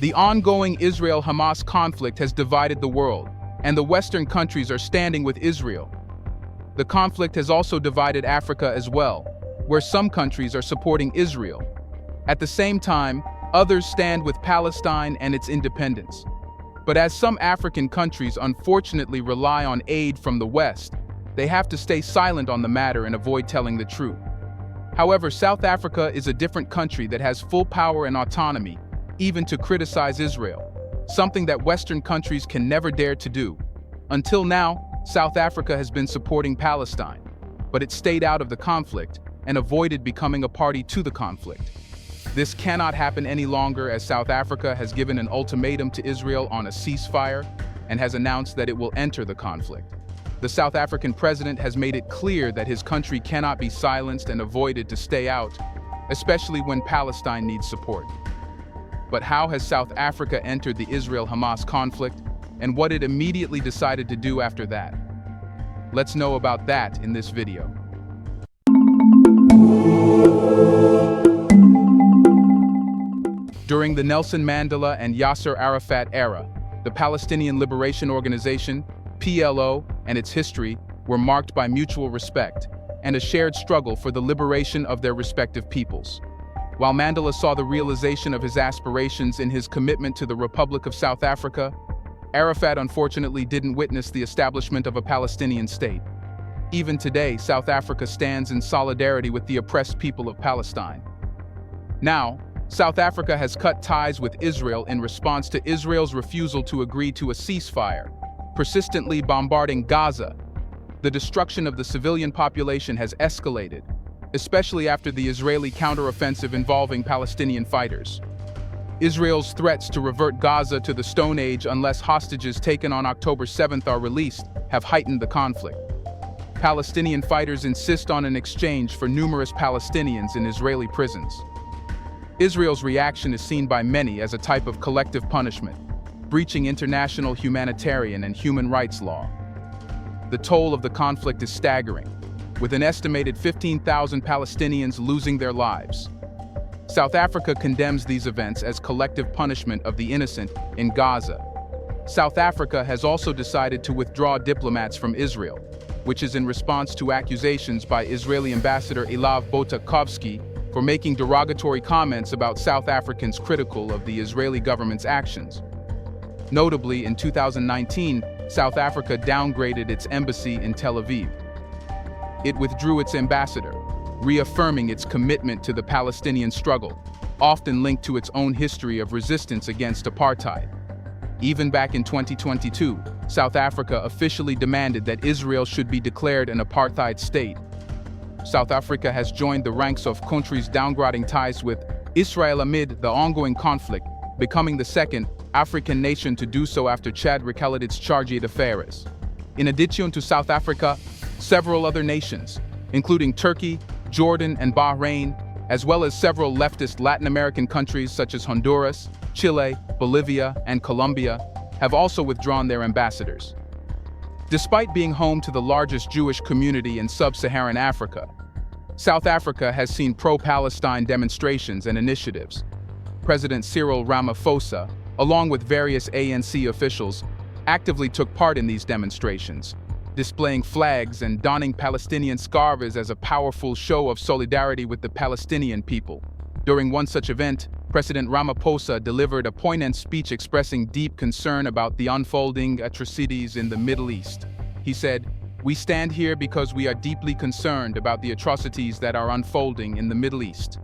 The ongoing Israel-Hamas conflict has divided the world, and the Western countries are standing with Israel. The conflict has also divided Africa as well, where some countries are supporting Israel. At the same time, others stand with Palestine and its independence. But as some African countries unfortunately rely on aid from the West, they have to stay silent on the matter and avoid telling the truth. However, South Africa is a different country that has full power and autonomy, even to criticize Israel, something that Western countries can never dare to do. Until now, South Africa has been supporting Palestine, but it stayed out of the conflict and avoided becoming a party to the conflict. This cannot happen any longer, as South Africa has given an ultimatum to Israel on a ceasefire and has announced that it will enter the conflict. The South African president has made it clear that his country cannot be silenced and avoided to stay out, especially when Palestine needs support. But how has South Africa entered the Israel-Hamas conflict, and what it immediately decided to do after that? Let's know about that in this video. During the Nelson Mandela and Yasser Arafat era, the Palestinian Liberation Organization, PLO, and its history were marked by mutual respect and a shared struggle for the liberation of their respective peoples. While Mandela saw the realization of his aspirations in his commitment to the Republic of South Africa, Arafat unfortunately didn't witness the establishment of a Palestinian state. Even today, South Africa stands in solidarity with the oppressed people of Palestine. Now, South Africa has cut ties with Israel in response to Israel's refusal to agree to a ceasefire, persistently bombarding Gaza. The destruction of the civilian population has escalated, especially after the Israeli counteroffensive involving Palestinian fighters. Israel's threats to revert Gaza to the Stone Age unless hostages taken on October 7th are released have heightened the conflict. Palestinian fighters insist on an exchange for numerous Palestinians in Israeli prisons. Israel's reaction is seen by many as a type of collective punishment, breaching international humanitarian and human rights law. The toll of the conflict is staggering, with an estimated 15,000 Palestinians losing their lives. South Africa condemns these events as collective punishment of the innocent in Gaza. South Africa has also decided to withdraw diplomats from Israel, which is in response to accusations by Israeli Ambassador Elav Botakovsky for making derogatory comments about South Africans critical of the Israeli government's actions. Notably, in 2019, South Africa downgraded its embassy in Tel Aviv. It withdrew its ambassador, reaffirming its commitment to the Palestinian struggle, often linked to its own history of resistance against apartheid. Even back in 2022, South Africa officially demanded that Israel should be declared an apartheid state. South Africa has joined the ranks of countries downgrading ties with Israel amid the ongoing conflict, becoming the second African nation to do so after Chad recalled its chargé d'affaires. In addition to South Africa, several other nations, including Turkey, Jordan, and Bahrain, as well as several leftist Latin American countries such as Honduras, Chile, Bolivia, and Colombia, have also withdrawn their ambassadors. Despite being home to the largest Jewish community in sub-Saharan Africa, South Africa has seen pro-Palestine demonstrations and initiatives. President Cyril Ramaphosa, along with various ANC officials, actively took part in these demonstrations, displaying flags and donning Palestinian scarves as a powerful show of solidarity with the Palestinian people. During one such event, President Ramaphosa delivered a poignant speech expressing deep concern about the unfolding atrocities in the Middle East. He said, "We stand here because we are deeply concerned about the atrocities that are unfolding in the Middle East."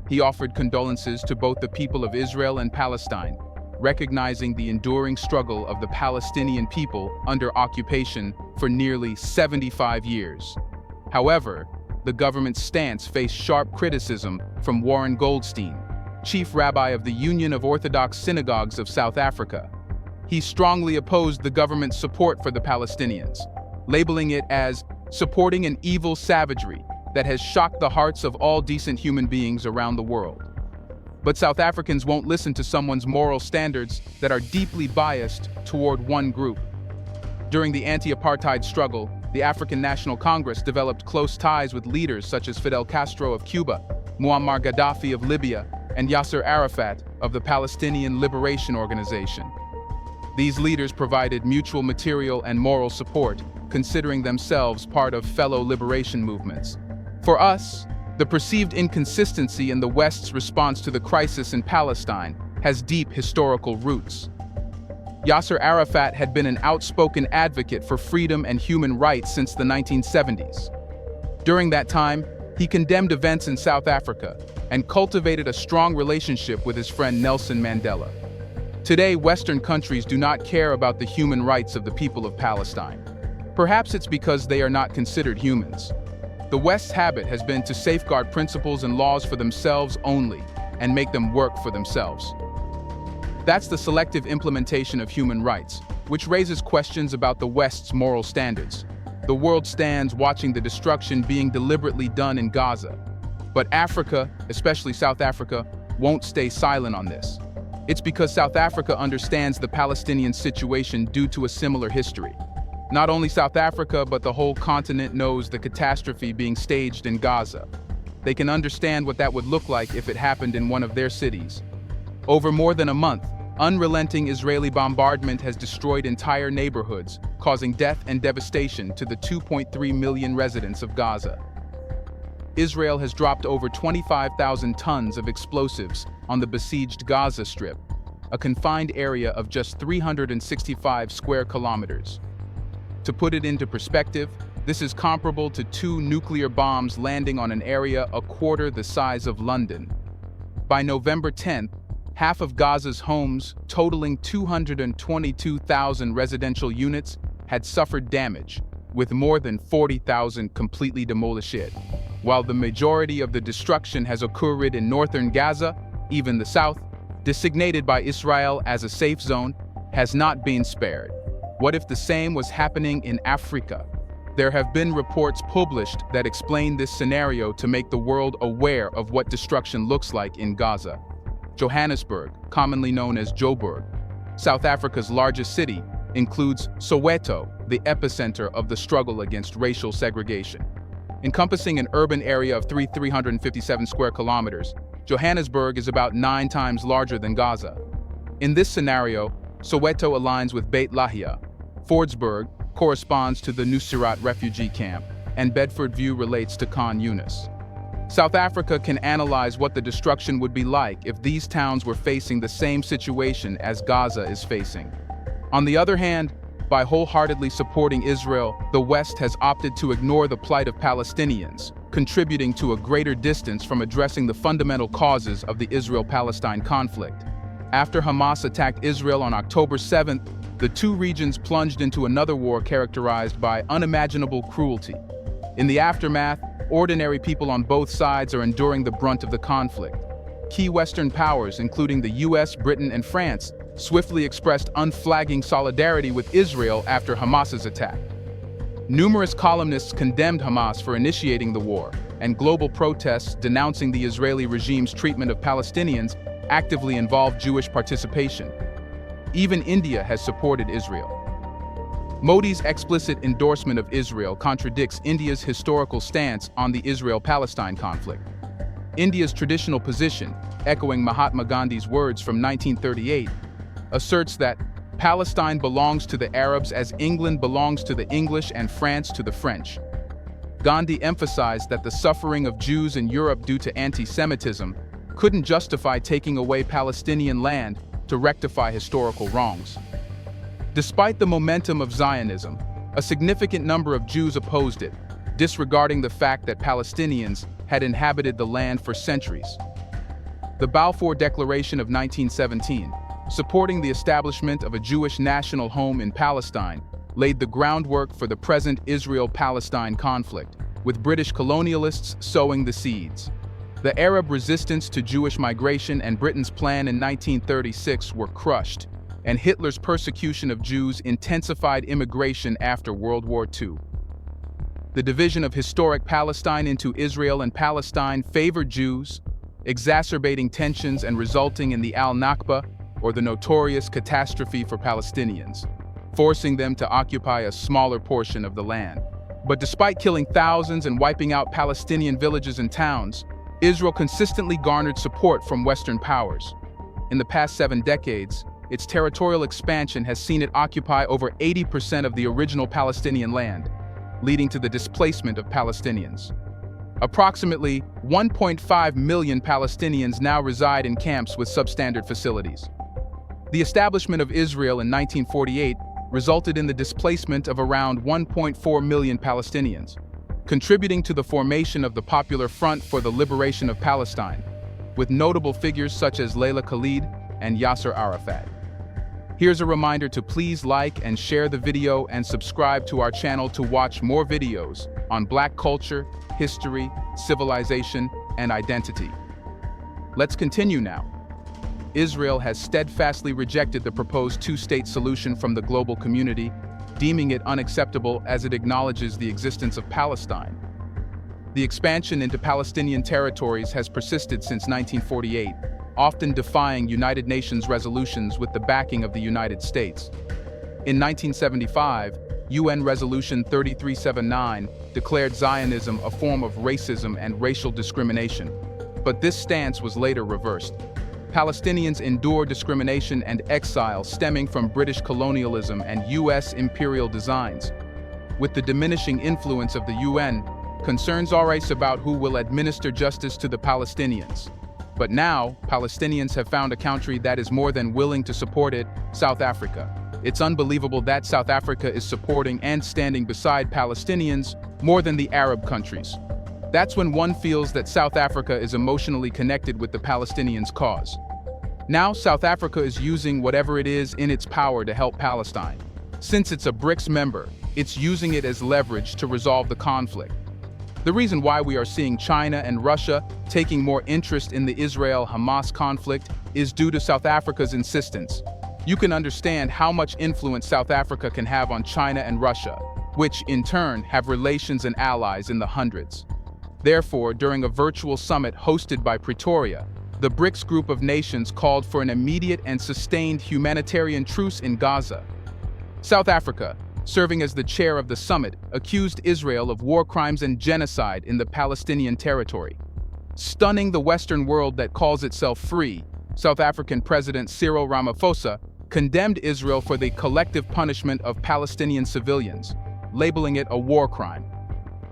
He offered condolences to both the people of Israel and Palestine, recognizing the enduring struggle of the Palestinian people under occupation for nearly 75 years. However, the government's stance faced sharp criticism from Warren Goldstein, chief rabbi of the Union of Orthodox Synagogues of South Africa. He strongly opposed the government's support for the Palestinians, labeling it as supporting an evil savagery that has shocked the hearts of all decent human beings around the world. But South Africans won't listen to someone's moral standards that are deeply biased toward one group. During the anti-apartheid struggle, the African National Congress developed close ties with leaders such as Fidel Castro of Cuba, Muammar Gaddafi of Libya, and Yasser Arafat of the Palestinian Liberation Organization. These leaders provided mutual material and moral support, considering themselves part of fellow liberation movements. For us, the perceived inconsistency in the West's response to the crisis in Palestine has deep historical roots. Yasser Arafat had been an outspoken advocate for freedom and human rights since the 1970s. During that time, he condemned events in South Africa and cultivated a strong relationship with his friend Nelson Mandela. Today, Western countries do not care about the human rights of the people of Palestine. Perhaps it's because they are not considered humans. The West's habit has been to safeguard principles and laws for themselves only and make them work for themselves. That's the selective implementation of human rights, which raises questions about the West's moral standards. The world stands watching the destruction being deliberately done in Gaza. But Africa, especially South Africa, won't stay silent on this. It's because South Africa understands the Palestinian situation due to a similar history. Not only South Africa, but the whole continent knows the catastrophe being staged in Gaza. They can understand what that would look like if it happened in one of their cities. Over more than a month, unrelenting Israeli bombardment has destroyed entire neighborhoods, causing death and devastation to the 2.3 million residents of Gaza. Israel has dropped over 25,000 tons of explosives on the besieged Gaza Strip, a confined area of just 365 square kilometers. To put it into perspective, this is comparable to 2 nuclear bombs landing on an area a quarter the size of London. By November 10th, half of Gaza's homes, totaling 222,000 residential units, had suffered damage, with more than 40,000 completely demolished. While the majority of the destruction has occurred in northern Gaza, even the south, designated by Israel as a safe zone, has not been spared. What if the same was happening in Africa? There have been reports published that explain this scenario to make the world aware of what destruction looks like in Gaza. Johannesburg, commonly known as Joburg, South Africa's largest city, includes Soweto, the epicenter of the struggle against racial segregation. Encompassing an urban area of 357 square kilometers, Johannesburg is about 9 times larger than Gaza. In this scenario, Soweto aligns with Beit Lahia. Fordsburg corresponds to the Nuseirat refugee camp, and Bedford View relates to Khan Yunis. South Africa can analyze what the destruction would be like if these towns were facing the same situation as Gaza is facing. On the other hand, by wholeheartedly supporting Israel, the West has opted to ignore the plight of Palestinians, contributing to a greater distance from addressing the fundamental causes of the Israel-Palestine conflict. After Hamas attacked Israel on October 7th, the two regions plunged into another war characterized by unimaginable cruelty. In the aftermath, ordinary people on both sides are enduring the brunt of the conflict. Key Western powers, including the US, Britain, and France, swiftly expressed unflagging solidarity with Israel after Hamas's attack. Numerous columnists condemned Hamas for initiating the war, and global protests denouncing the Israeli regime's treatment of Palestinians actively involved Jewish participation. Even India has supported Israel. Modi's explicit endorsement of Israel contradicts India's historical stance on the Israel-Palestine conflict. India's traditional position, echoing Mahatma Gandhi's words from 1938, asserts that Palestine belongs to the Arabs as England belongs to the English and France to the French. Gandhi emphasized that the suffering of Jews in Europe due to anti-Semitism couldn't justify taking away Palestinian land to rectify historical wrongs. Despite the momentum of Zionism, a significant number of Jews opposed it, disregarding the fact that Palestinians had inhabited the land for centuries. The Balfour Declaration of 1917, supporting the establishment of a Jewish national home in Palestine, laid the groundwork for the present Israel-Palestine conflict, with British colonialists sowing the seeds. The Arab resistance to Jewish migration and Britain's plan in 1936 were crushed, and Hitler's persecution of Jews intensified immigration after World War II. The division of historic Palestine into Israel and Palestine favored Jews, exacerbating tensions and resulting in the Al-Nakba, or the notorious catastrophe for Palestinians, forcing them to occupy a smaller portion of the land. But despite killing thousands and wiping out Palestinian villages and towns, Israel consistently garnered support from Western powers. In the past 7 decades, its territorial expansion has seen it occupy over 80% of the original Palestinian land, leading to the displacement of Palestinians. Approximately 1.5 million Palestinians now reside in camps with substandard facilities. The establishment of Israel in 1948 resulted in the displacement of around 1.4 million Palestinians, contributing to the formation of the Popular Front for the Liberation of Palestine, with notable figures such as Layla Khalid and Yasser Arafat. Here's a reminder to please like and share the video and subscribe to our channel to watch more videos on Black culture, history, civilization, and identity. Let's continue now. Israel has steadfastly rejected the proposed two-state solution from the global community, deeming it unacceptable as it acknowledges the existence of Palestine. The expansion into Palestinian territories has persisted since 1948, often defying United Nations resolutions with the backing of the United States. In 1975, UN Resolution 3379 declared Zionism a form of racism and racial discrimination, but this stance was later reversed. Palestinians endure discrimination and exile stemming from British colonialism and U.S. imperial designs. With the diminishing influence of the UN, concerns arise about who will administer justice to the Palestinians. But now, Palestinians have found a country that is more than willing to support it: South Africa. It's unbelievable that South Africa is supporting and standing beside Palestinians more than the Arab countries. That's when one feels that South Africa is emotionally connected with the Palestinians' cause. Now, South Africa is using whatever it is in its power to help Palestine. Since it's a BRICS member, it's using it as leverage to resolve the conflict. The reason why we are seeing China and Russia taking more interest in the Israel-Hamas conflict is due to South Africa's insistence. You can understand how much influence South Africa can have on China and Russia, which, in turn, have relations and allies in the hundreds. Therefore, during a virtual summit hosted by Pretoria, the BRICS group of nations called for an immediate and sustained humanitarian truce in Gaza. South Africa, serving as the chair of the summit, accused Israel of war crimes and genocide in the Palestinian territory. Stunning the Western world that calls itself free, South African President Cyril Ramaphosa condemned Israel for the collective punishment of Palestinian civilians, labeling it a war crime.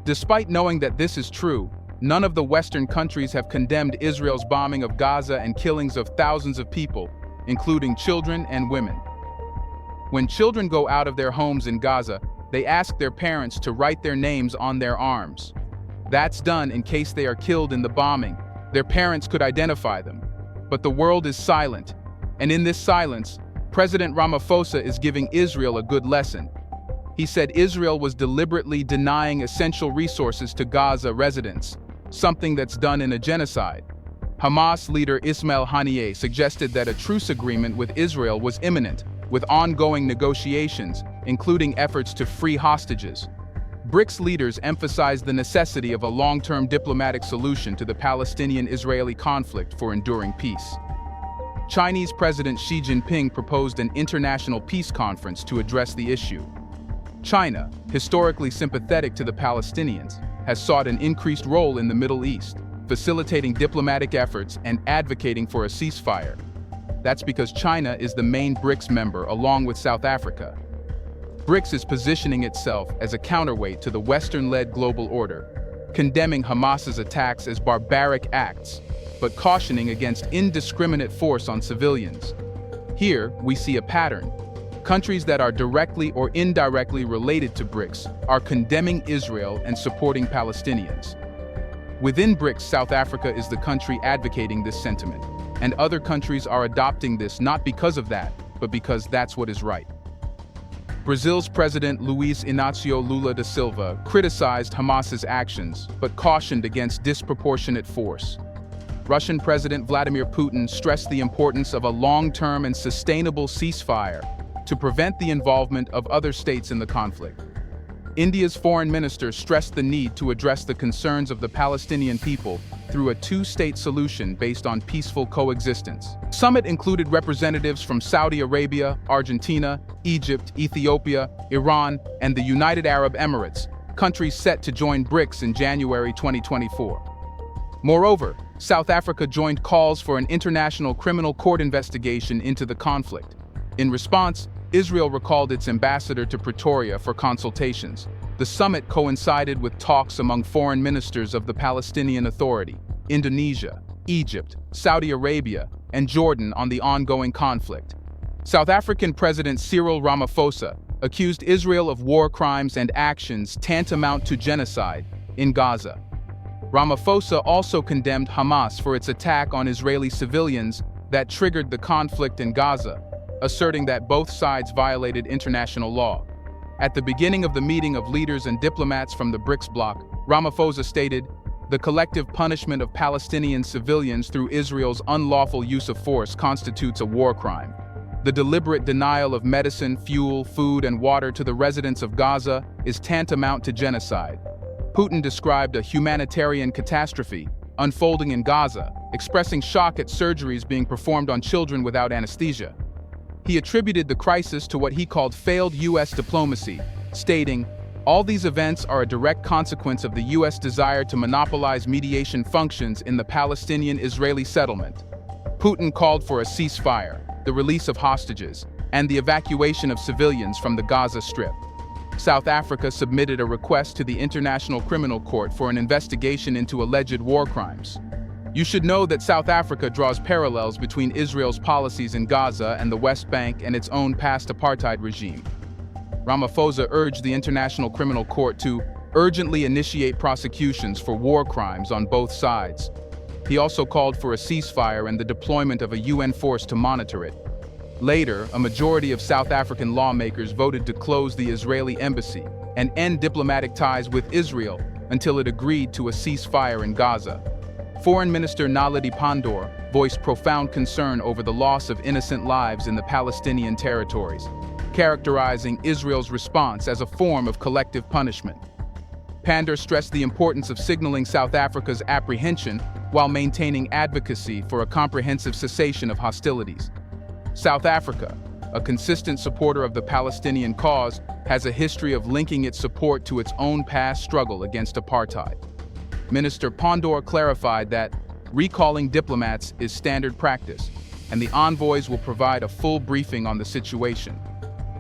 Despite knowing that this is true, none of the Western countries have condemned Israel's bombing of Gaza and killings of thousands of people, including children and women. When children go out of their homes in Gaza, they ask their parents to write their names on their arms. That's done in case they are killed in the bombing. Their parents could identify them. But the world is silent, and in this silence, President Ramaphosa is giving Israel a good lesson. He said Israel was deliberately denying essential resources to Gaza residents, something that's done in a genocide. Hamas leader Ismail Haniyeh suggested that a truce agreement with Israel was imminent, with ongoing negotiations, including efforts to free hostages. BRICS leaders emphasized the necessity of a long-term diplomatic solution to the Palestinian-Israeli conflict for enduring peace. Chinese President Xi Jinping proposed an international peace conference to address the issue. China, historically sympathetic to the Palestinians, has sought an increased role in the Middle East, facilitating diplomatic efforts and advocating for a ceasefire. That's because China is the main BRICS member along with South Africa. BRICS is positioning itself as a counterweight to the Western-led global order, condemning Hamas's attacks as barbaric acts, but cautioning against indiscriminate force on civilians. Here, we see a pattern. Countries that are directly or indirectly related to BRICS are condemning Israel and supporting Palestinians. Within BRICS, South Africa is the country advocating this sentiment, and other countries are adopting this not because of that, but because that's what is right. Brazil's President Luiz Inácio Lula da Silva criticized Hamas's actions, but cautioned against disproportionate force. Russian President Vladimir Putin stressed the importance of a long-term and sustainable ceasefire to prevent the involvement of other states in the conflict. India's foreign minister stressed the need to address the concerns of the Palestinian people through a two-state solution based on peaceful coexistence. The summit included representatives from Saudi Arabia, Argentina, Egypt, Ethiopia, Iran, and the United Arab Emirates, countries set to join BRICS in January 2024. Moreover, South Africa joined calls for an international criminal court investigation into the conflict. In response, Israel recalled its ambassador to Pretoria for consultations. The summit coincided with talks among foreign ministers of the Palestinian Authority, Indonesia, Egypt, Saudi Arabia, and Jordan on the ongoing conflict. South African President Cyril Ramaphosa accused Israel of war crimes and actions tantamount to genocide in Gaza. Ramaphosa also condemned Hamas for its attack on Israeli civilians that triggered the conflict in Gaza, asserting that both sides violated international law. At the beginning of the meeting of leaders and diplomats from the BRICS bloc, Ramaphosa stated, "The collective punishment of Palestinian civilians through Israel's unlawful use of force constitutes a war crime. The deliberate denial of medicine, fuel, food, and water to the residents of Gaza is tantamount to genocide." Putin described a humanitarian catastrophe unfolding in Gaza, expressing shock at surgeries being performed on children without anesthesia. He attributed the crisis to what he called failed U.S. diplomacy, stating, "All these events are a direct consequence of the U.S. desire to monopolize mediation functions in the Palestinian-Israeli settlement." Putin called for a ceasefire, the release of hostages, and the evacuation of civilians from the Gaza Strip. South Africa submitted a request to the International Criminal Court for an investigation into alleged war crimes. You should know that South Africa draws parallels between Israel's policies in Gaza and the West Bank and its own past apartheid regime. Ramaphosa urged the International Criminal Court to urgently initiate prosecutions for war crimes on both sides. He also called for a ceasefire and the deployment of a UN force to monitor it. Later, a majority of South African lawmakers voted to close the Israeli embassy and end diplomatic ties with Israel until it agreed to a ceasefire in Gaza. Foreign Minister Naledi Pandor voiced profound concern over the loss of innocent lives in the Palestinian territories, characterizing Israel's response as a form of collective punishment. Pandor stressed the importance of signaling South Africa's apprehension while maintaining advocacy for a comprehensive cessation of hostilities. South Africa, a consistent supporter of the Palestinian cause, has a history of linking its support to its own past struggle against apartheid. Minister Pandor clarified that recalling diplomats is standard practice, and the envoys will provide a full briefing on the situation.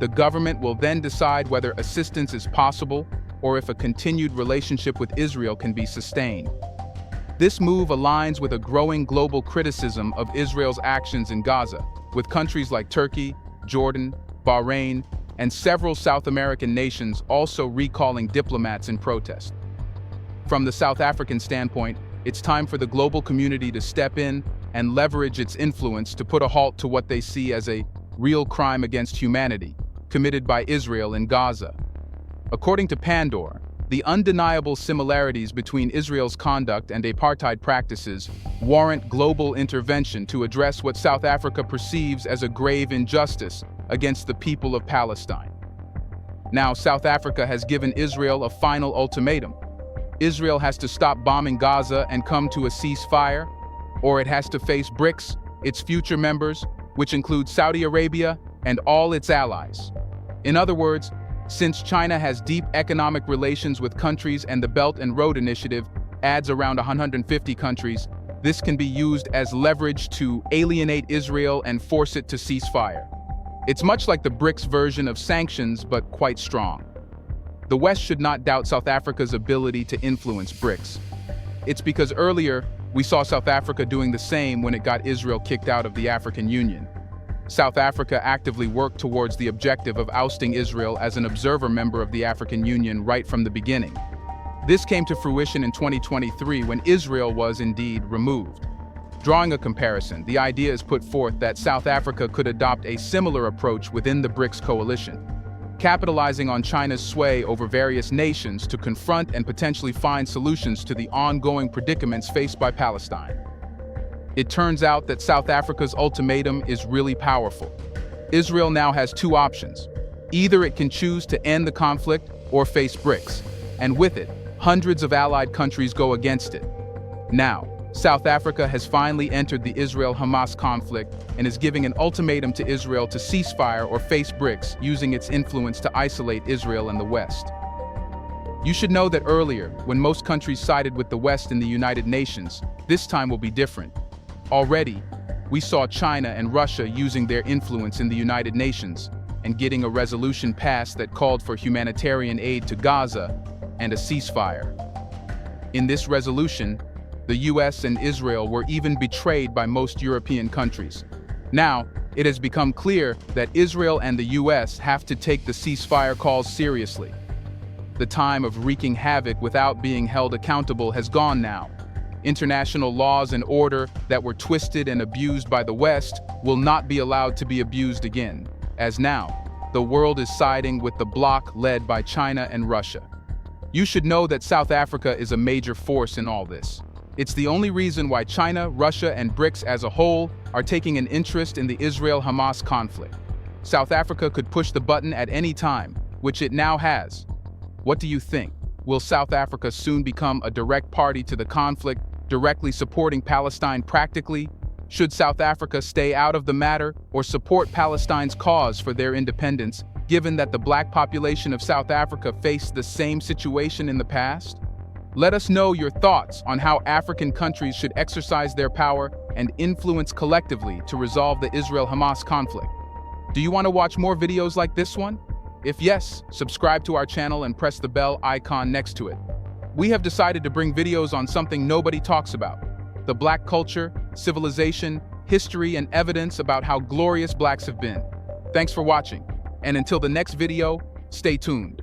The government will then decide whether assistance is possible or if a continued relationship with Israel can be sustained. This move aligns with a growing global criticism of Israel's actions in Gaza, with countries like Turkey, Jordan, Bahrain, and several South American nations also recalling diplomats in protest. From the South African standpoint, it's time for the global community to step in and leverage its influence to put a halt to what they see as a real crime against humanity committed by Israel in Gaza. According to Pandor, the undeniable similarities between Israel's conduct and apartheid practices warrant global intervention to address what South Africa perceives as a grave injustice against the people of Palestine. Now, South Africa has given Israel a final ultimatum. Israel has to stop bombing Gaza and come to a ceasefire, or it has to face BRICS, its future members, which include Saudi Arabia and all its allies. In other words, since China has deep economic relations with countries and the Belt and Road Initiative adds around 150 countries, this can be used as leverage to alienate Israel and force it to cease fire. It's much like the BRICS version of sanctions, but quite strong. The West should not doubt South Africa's ability to influence BRICS. It's because earlier, we saw South Africa doing the same when it got Israel kicked out of the African Union. South Africa actively worked towards the objective of ousting Israel as an observer member of the African Union right from the beginning. This came to fruition in 2023 when Israel was indeed removed. Drawing a comparison, the idea is put forth that South Africa could adopt a similar approach within the BRICS coalition, capitalizing on China's sway over various nations to confront and potentially find solutions to the ongoing predicaments faced by Palestine. It turns out that South Africa's ultimatum is really powerful. Israel now has two options. Either it can choose to end the conflict or face BRICS, and with it, hundreds of allied countries go against it. Now, South Africa has finally entered the Israel-Hamas conflict and is giving an ultimatum to Israel to cease fire or face BRICS, using its influence to isolate Israel and the West. You should know that earlier, when most countries sided with the West in the United Nations, this time will be different. Already, we saw China and Russia using their influence in the United Nations and getting a resolution passed that called for humanitarian aid to Gaza and a ceasefire. In this resolution, the US and Israel were even betrayed by most European countries. Now, it has become clear that Israel and the US have to take the ceasefire calls seriously. The time of wreaking havoc without being held accountable has gone now. International laws and order that were twisted and abused by the West will not be allowed to be abused again, as now, the world is siding with the bloc led by China and Russia. You should know that South Africa is a major force in all this. It's the only reason why China, Russia, and BRICS as a whole are taking an interest in the Israel-Hamas conflict. South Africa could push the button at any time, which it now has. What do you think? Will South Africa soon become a direct party to the conflict, directly supporting Palestine practically? Should South Africa stay out of the matter or support Palestine's cause for their independence, given that the black population of South Africa faced the same situation in the past? Let us know your thoughts on how African countries should exercise their power and influence collectively to resolve the Israel-Hamas conflict. Do you want to watch more videos like this one? If yes, subscribe to our channel and press the bell icon next to it. We have decided to bring videos on something nobody talks about: the black culture, civilization, history, and evidence about how glorious blacks have been. Thanks for watching, and until the next video, stay tuned.